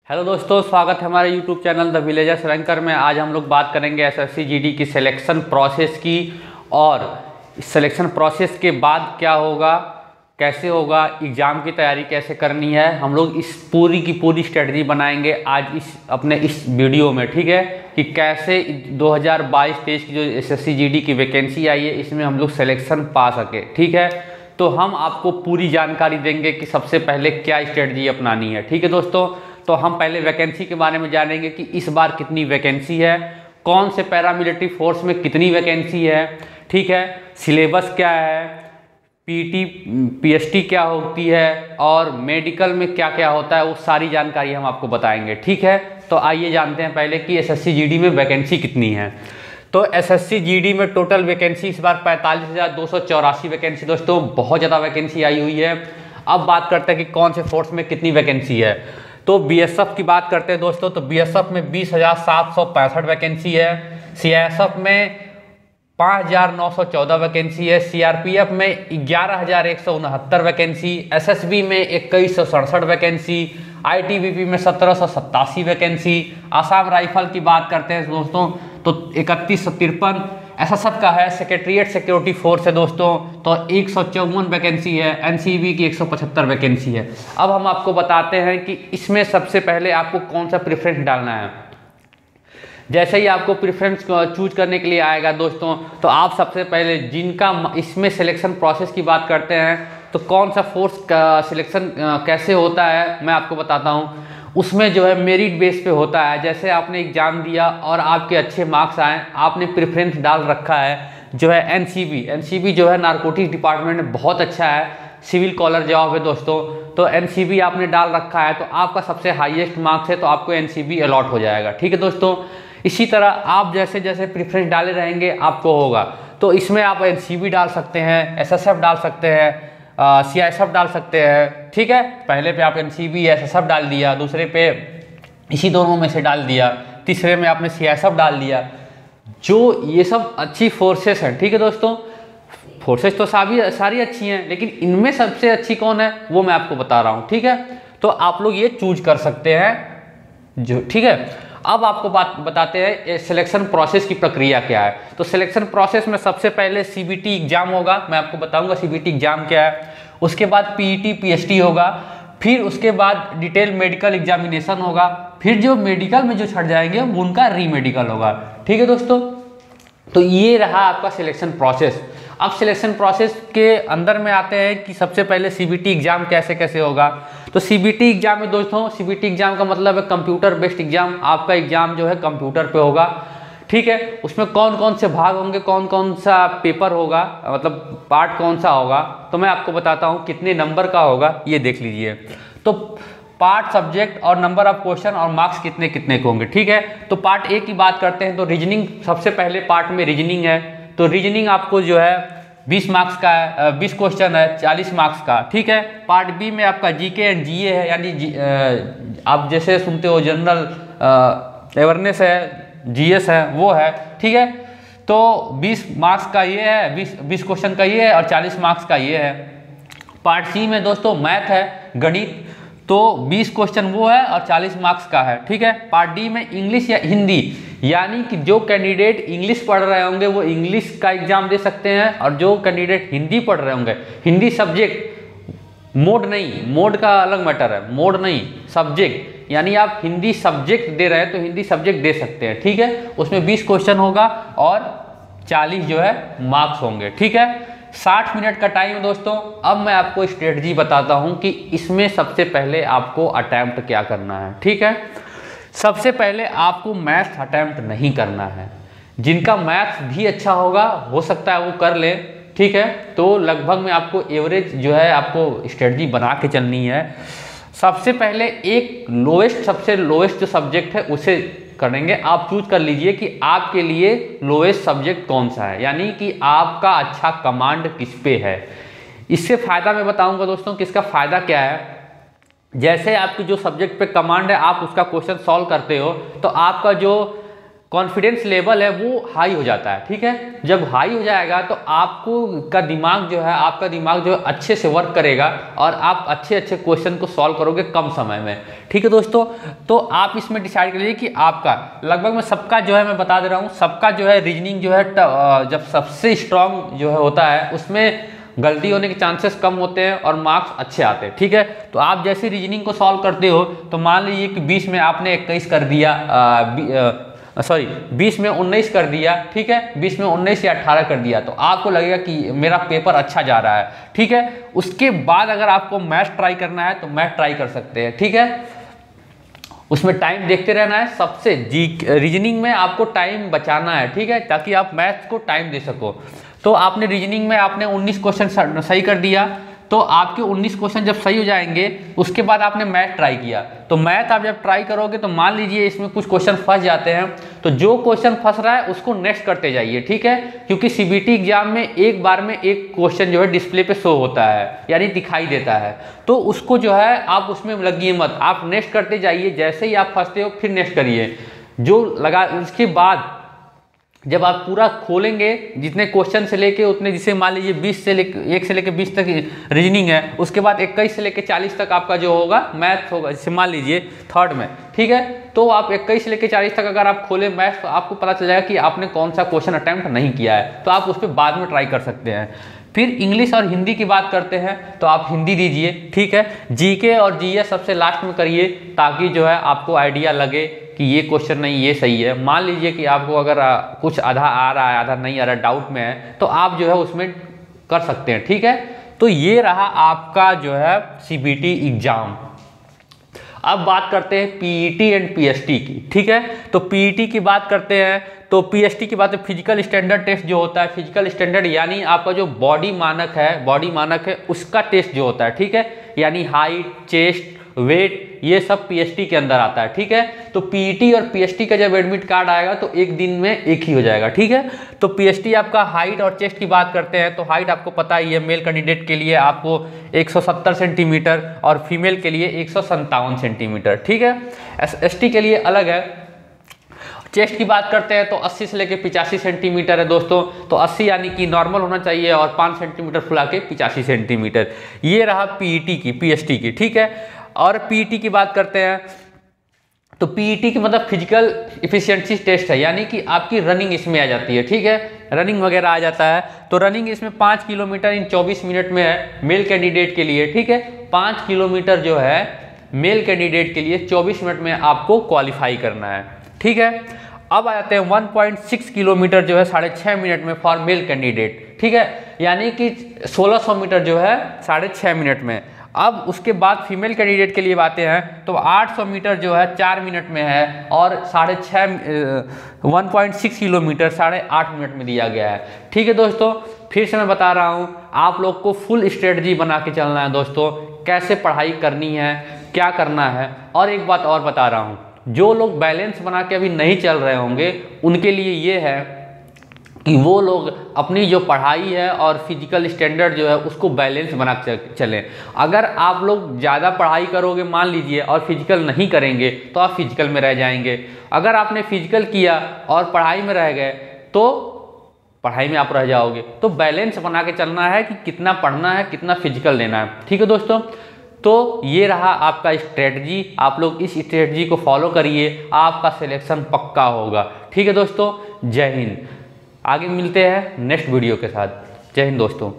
Hello दोस्तों, स्वागत है हमारे YouTube channel the villagers ranker में। आज हम लोग बात करेंगे एसएससी जीडी की सिलेक्शन प्रोसेस की और इस सिलेक्शन प्रोसेस के बाद क्या होगा, कैसे होगा, एग्ज़ाम की तैयारी कैसे करनी है। हम लोग इस पूरी की पूरी स्ट्रेटजी बनाएंगे आज इस वीडियो में, ठीक है, कि कैसे 2022-23 की जो एसएससी जीडी की वैकेंसी आई है इसमें हम लोग सिलेक्शन पा सके, ठीक है। तो हम आपको पूरी जानकारी देंगे कि सबसे पहले क्या स्ट्रेटजी अपनानी है, ठीक है दोस्तों। तो हम पहले वैकेंसी के बारे में जानेंगे कि इस बार कितनी वैकेंसी है, कौन से पैरामिलिट्री फोर्स में कितनी वैकेंसी है, ठीक है, सिलेबस क्या है, पीटी पीएसटी क्या होती है और मेडिकल में क्या क्या होता है, वो सारी जानकारी हम आपको बताएंगे, ठीक है। तो आइए जानते हैं पहले कि एसएससी जीडी में वैकेंसी कितनी है। तो एसएससी जीडी में टोटल वैकेंसी इस बार 45,284 वैकेंसी, दोस्तों बहुत ज़्यादा वैकेंसी आई हुई है। अब बात करते हैं कि कौन से फोर्स में कितनी वैकेंसी है। तो बीएसएफ की बात करते हैं दोस्तों, तो बीएसएफ में 20,765 वैकेंसी है, सीआईएसएफ में 5,914 वैकेंसी है, सीआरपीएफ में 11,169 वैकेंसी, एसएसबी में 2,167 वैकेंसी, आईटीबीपी में 1,787 वैकेंसी, आसाम राइफल की बात करते हैं दोस्तों तो 3,153, एसएसएफ का है सेक्रेटरीट सिक्योरिटी फोर्स है दोस्तों तो 154 वैकेंसी है, एनसीबी की 175 वैकेंसी है। अब हम आपको बताते हैं कि इसमें सबसे पहले आपको कौन सा प्रेफरेंस डालना है। जैसे ही आपको प्रेफरेंस चूज करने के लिए आएगा दोस्तों, तो आप सबसे पहले जिनका इसमें सिलेक्शन प्रोसेस की बात करते हैं तो कौन सा फोर्स का सिलेक्शन कैसे होता है मैं आपको बताता हूँ। उसमें जो है मेरिट बेस पे होता है। जैसे आपने एग्जाम दिया और आपके अच्छे मार्क्स आए, आपने प्रेफरेंस डाल रखा है जो है एनसीबी जो है नारकोटिक्स डिपार्टमेंट में बहुत अच्छा है, सिविल कॉलर जॉब है दोस्तों। तो एनसीबी आपने डाल रखा है तो आपका सबसे हाईएस्ट मार्क्स है तो आपको एनसीबी अलॉट हो जाएगा, ठीक है दोस्तों। इसी तरह आप जैसे जैसे प्रेफरेंस डाले रहेंगे आपको होगा। तो इसमें आप एनसीबी डाल सकते हैं, एसएसएफ डाल सकते हैं, सीआईएसएफ डाल सकते हैं, ठीक है। पहले पे आप एनसीबी एसएसएफ डाल दिया, दूसरे पे इसी दोनों में से डाल दिया, तीसरे में आपने सीआईएसएफ डाल दिया। जो ये सब अच्छी फोर्सेस हैं, ठीक है दोस्तों। फोर्सेस तो सारी अच्छी हैं, लेकिन इनमें सबसे अच्छी कौन है वो मैं आपको बता रहा हूँ, ठीक है। तो आप लोग ये चूज कर सकते हैं जो, ठीक है। अब आपको बात बताते हैं सिलेक्शन प्रोसेस की प्रक्रिया क्या है। तो सिलेक्शन प्रोसेस में सबसे पहले सीबीटी एग्जाम होगा, मैं आपको बताऊंगा सीबीटी एग्जाम क्या है। उसके बाद पीईटी पीएसटी होगा, फिर उसके बाद डिटेल मेडिकल एग्जामिनेशन होगा, फिर जो मेडिकल में जो छट जाएंगे उनका रीमेडिकल होगा, ठीक है दोस्तों। तो ये रहा आपका सिलेक्शन प्रोसेस। अब सिलेक्शन प्रोसेस के अंदर में आते हैं कि सबसे पहले सीबीटी एग्जाम कैसे कैसे होगा। तो सीबीटी एग्जाम में दोस्तों, सीबीटी एग्जाम का मतलब है कंप्यूटर बेस्ड एग्जाम। आपका एग्जाम जो है कंप्यूटर पे होगा, ठीक है। उसमें कौन कौन से भाग होंगे, कौन कौन सा पेपर होगा, मतलब पार्ट कौन सा होगा, तो मैं आपको बताता हूँ कितने नंबर का होगा, ये देख लीजिए। तो पार्ट, सब्जेक्ट और नंबर ऑफ क्वेश्चन और मार्क्स कितने कितने के होंगे, ठीक है। तो पार्ट ए की बात करते हैं तो रीजनिंग, सबसे पहले पार्ट में रीजनिंग है। तो रीजनिंग आपको जो है 20 मार्क्स का है, 20 क्वेश्चन है, 40 मार्क्स का, ठीक है। पार्ट बी में आपका जीके एंड जीए है, यानी आप जैसे सुनते हो जनरल अवेयरनेस है, जीएस है, वो है, ठीक है। तो 20 मार्क्स का ये है, 20 क्वेश्चन का ये है और 40 मार्क्स का ये है। पार्ट सी में दोस्तों मैथ है, गणित, तो 20 क्वेश्चन वो है और 40 मार्क्स का है, ठीक है। पार्ट डी में इंग्लिश या हिंदी, यानी कि जो कैंडिडेट इंग्लिश पढ़ रहे होंगे वो इंग्लिश का एग्जाम दे सकते हैं और जो कैंडिडेट हिंदी पढ़ रहे होंगे, हिंदी सब्जेक्ट, मोड नहीं, मोड का अलग मैटर है, मोड नहीं सब्जेक्ट, यानी आप हिंदी सब्जेक्ट दे रहे हैं तो हिंदी सब्जेक्ट दे सकते हैं, ठीक है। उसमें 20 क्वेश्चन होगा और 40 जो है मार्क्स होंगे, ठीक है। 60 मिनट का टाइम दोस्तों। अब मैं आपको स्ट्रेटजी बताता हूं कि इसमें सबसे पहले आपको अटेम्प्ट क्या करना है, ठीक है। सबसे पहले आपको मैथ्स अटेम्प्ट नहीं करना है। जिनका मैथ्स भी अच्छा होगा, हो सकता है वो कर ले, ठीक है। तो लगभग में आपको एवरेज जो है आपको स्ट्रेटजी बना के चलनी है। सबसे पहले एक सबसे लोएस्ट जो सब्जेक्ट है उसे करेंगे। आप चूज कर लीजिए कि आपके लिए लोएस्ट सब्जेक्ट कौन सा है, यानी कि आपका अच्छा कमांड किस पे है। इससे फायदा मैं बताऊंगा दोस्तों कि इसका फायदा क्या है। जैसे आपकी जो सब्जेक्ट पे कमांड है, आप उसका क्वेश्चन सॉल्व करते हो तो आपका जो कॉन्फिडेंस लेवल है वो हाई हो जाता है। ठीक है, जब हाई हो जाएगा तो आपका दिमाग जो है अच्छे से वर्क करेगा और आप अच्छे क्वेश्चन को सॉल्व करोगे कम समय में। ठीक है दोस्तों, तो आप इसमें डिसाइड कर लीजिए कि आपका लगभग में सबका जो है, मैं बता दे रहा हूँ, सबका जो है रीजनिंग जो है जब सबसे स्ट्रांग जो है होता है उसमें गलती होने के चांसेस कम होते हैं और मार्क्स अच्छे आते हैं। ठीक है, तो आप जैसे रीजनिंग को सॉल्व करते हो तो मान लीजिए कि 20 में आपने 21 कर दिया, 20 में 19 कर दिया। ठीक है, 20 में 19 या 18 कर दिया तो आपको लगेगा कि मेरा पेपर अच्छा जा रहा है। ठीक है, उसके बाद अगर आपको मैथ ट्राई करना है तो मैथ ट्राई कर सकते हैं। ठीक है, उसमें टाइम देखते रहना है। सबसे रीजनिंग में आपको टाइम बचाना है। ठीक है, ताकि आप मैथ्स को टाइम दे सको। तो आपने रीजनिंग में आपने 19 क्वेश्चन सही कर दिया, तो आपके 19 क्वेश्चन जब सही हो जाएंगे उसके बाद आपने मैथ ट्राई किया, तो मैथ आप जब ट्राई करोगे तो मान लीजिए इसमें कुछ क्वेश्चन फंस जाते हैं, तो जो क्वेश्चन फंस रहा है उसको नेक्स्ट करते जाइए। ठीक है, क्योंकि सीबीटी एग्जाम में एक बार में एक क्वेश्चन जो है डिस्प्ले पे शो होता है, यानी दिखाई देता है, तो उसको जो है आप उसमें लगिए मत, आप नेक्स्ट करते जाइए। जैसे ही आप फंसते हो फिर नेक्स्ट करिए, जो लगा उसके बाद जब आप पूरा खोलेंगे जितने क्वेश्चन से लेके उतने, जिसे मान लीजिए 1 से लेके 20 तक रीजनिंग है, उसके बाद 21 से लेके 40 तक आपका जो होगा मैथ होगा, जैसे मान लीजिए थर्ड में। ठीक है, तो आप 21 से लेके 40 तक अगर आप खोले मैथ तो आपको पता चल जाएगा कि आपने कौन सा क्वेश्चन अटैम्प्ट नहीं किया है, तो आप उस पर बाद में ट्राई कर सकते हैं। फिर इंग्लिश और हिंदी की बात करते हैं तो आप हिंदी दीजिए। ठीक है, जीके और जीएस सबसे लास्ट में करिए, ताकि जो है आपको आइडिया लगे कि ये क्वेश्चन नहीं, ये सही है। मान लीजिए कि आपको अगर कुछ आधा आ रहा है, आधा नहीं आ रहा, डाउट में है, तो आप जो है उसमें कर सकते हैं। ठीक है, तो ये रहा आपका जो है सीबीटी एग्जाम। अब बात करते हैं पीईटी एंड पीएसटी की। ठीक है, तो पीईटी की बात करते हैं, तो पीएसटी की बात है फिजिकल स्टैंडर्ड टेस्ट जो होता है, फिजिकल स्टैंडर्ड यानी आपका जो बॉडी मानक है उसका टेस्ट जो होता है। ठीक है, यानी हाइट, चेस्ट, वेट, ये सब पीएसटी के अंदर आता है। ठीक है, तो पीईटी और पीएसटी का जब एडमिट कार्ड आएगा तो एक दिन में एक ही हो जाएगा। ठीक है, तो पीएसटी आपका हाइट और चेस्ट की बात करते हैं, तो हाइट आपको पता ही है, मेल कैंडिडेट के लिए आपको 170 सेंटीमीटर और फीमेल के लिए 157 सेंटीमीटर। ठीक है, एसटी के लिए अलग है। चेस्ट की बात करते हैं तो 80 से लेके 85 सेंटीमीटर है दोस्तों, तो 80 यानी कि नॉर्मल होना चाहिए और 5 सेंटीमीटर फुला के 85 सेंटीमीटर। ये रहा पीईटी की, पीएसटी की। ठीक है, और पीईटी की बात करते हैं तो पीईटी की मतलब फिजिकल इफिशिएंसी टेस्ट है, यानी कि आपकी रनिंग इसमें आ जाती है। ठीक है, रनिंग वगैरह आ जाता है, तो रनिंग इसमें 5 किलोमीटर इन 24 मिनट में है मेल कैंडिडेट के लिए। ठीक है, 5 किलोमीटर जो है मेल कैंडिडेट के लिए 24 मिनट में आपको क्वालिफाई करना है। ठीक है, अब आ जाते हैं 1.6 किलोमीटर जो है 6.5 मिनट में फॉर मेल कैंडिडेट। ठीक है, यानी कि 1600 मीटर जो है 6.5 मिनट में। अब उसके बाद फीमेल कैंडिडेट के लिए बातें हैं तो 800 मीटर जो है 4 मिनट में है और 1.6 किलोमीटर 8.5 मिनट में दिया गया है। ठीक है दोस्तों, फिर से मैं बता रहा हूँ, आप लोग को फुल स्ट्रेटजी बना के चलना है दोस्तों, कैसे पढ़ाई करनी है, क्या करना है। और एक बात और बता रहा हूँ, जो लोग बैलेंस बना के अभी नहीं चल रहे होंगे उनके लिए ये है कि वो लोग अपनी जो पढ़ाई है और फिजिकल स्टैंडर्ड जो है उसको बैलेंस बना के चलें। अगर आप लोग ज़्यादा पढ़ाई करोगे मान लीजिए और फिजिकल नहीं करेंगे तो आप फिजिकल में रह जाएंगे। अगर आपने फिजिकल किया और पढ़ाई में रह गए तो पढ़ाई में आप रह जाओगे। तो बैलेंस बना के चलना है कि कितना पढ़ना है, कितना फिजिकल लेना है। ठीक है दोस्तों, तो ये रहा आपका स्ट्रेटजी, आप लोग इस स्ट्रेटजी को फॉलो करिए, आपका सिलेक्शन पक्का होगा। ठीक है दोस्तों, जय हिंद। आगे मिलते हैं नेक्स्ट वीडियो के साथ। जय हिंद दोस्तों।